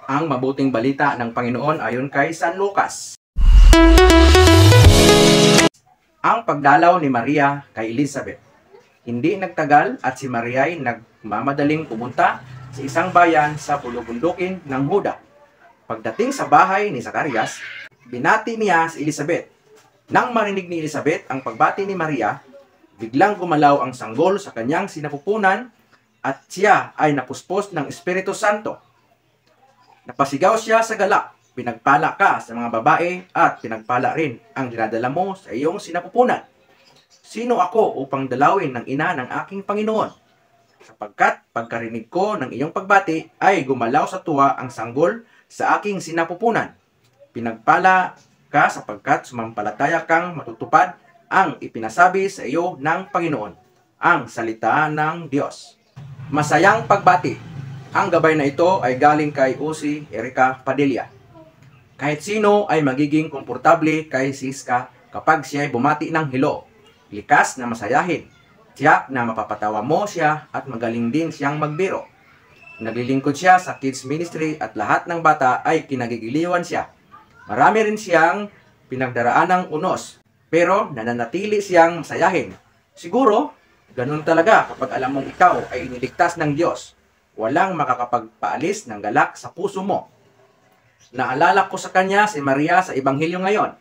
Ang mabuting balita ng Panginoon ayon kay San Lucas. Ang pagdalaw ni Maria kay Elizabeth. Hindi nagtagal at si Maria ay nagmamadaling pumunta sa isang bayan sa bulubundukin ng Huda. Pagdating sa bahay ni Zacarias, binati niya si Elizabeth. Nang marinig ni Elizabeth ang pagbati ni Maria, biglang gumalaw ang sanggol sa kanyang sinapupunan at siya ay napuspos ng Espiritu Santo. Napasigaw siya sa galak, pinagpala ka sa mga babae at pinagpala rin ang dinadala mo sa iyong sinapupunan. Sino ako upang dalawin ng ina ng aking Panginoon? Sapagkat pagkarinig ko ng iyong pagbati ay gumalaw sa tuwa ang sanggol sa aking sinapupunan. Pinagpala ka sapagkat sumampalataya kang matutupad ang ipinasabi sa iyo ng Panginoon, ang salita ng Diyos. Masayang pagbati. Ang gabay na ito ay galing kay Usi Erica Padilla. Kahit sino ay magiging komportable kay Siska kapag siya ay bumati ng hello. Likas na masayahin. Tiyak na mapapatawa mo siya at magaling din siyang magbiro. Naglilingkod siya sa kids ministry at lahat ng bata ay kinagigiliwan siya. Marami rin siyang pinagdaraanang unos, pero nananatili siyang masayahin. Siguro, ganun talaga kapag alam mong ikaw ay iniligtas ng Diyos. Walang makakapagpaalis ng galak sa puso mo. Naalala ko sa kanya si Maria sa Ebanghelyo ngayon.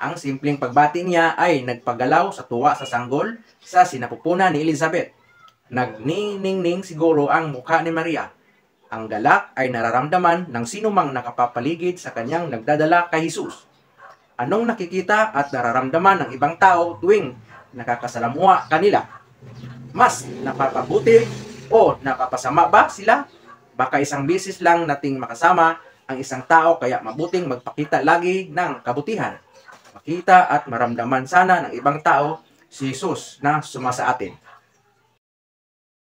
Ang simpleng pagbati niya ay nagpagalaw sa tuwa sa sanggol sa sinapupunan ni Elizabeth. Nagniningning siguro ang mukha ni Maria. Ang galak ay nararamdaman ng sinumang nakapapaligid sa kanyang nagdadala kay Jesus. Anong nakikita at nararamdaman ng ibang tao tuwing nakakasalamuha kanila? Mas napapabuti o napapasama ba sila? Baka isang bisis lang nating makasama ang isang tao kaya mabuting magpakita lagi ng kabutihan. Makita at maramdaman sana ng ibang tao si Jesus na suma sa atin.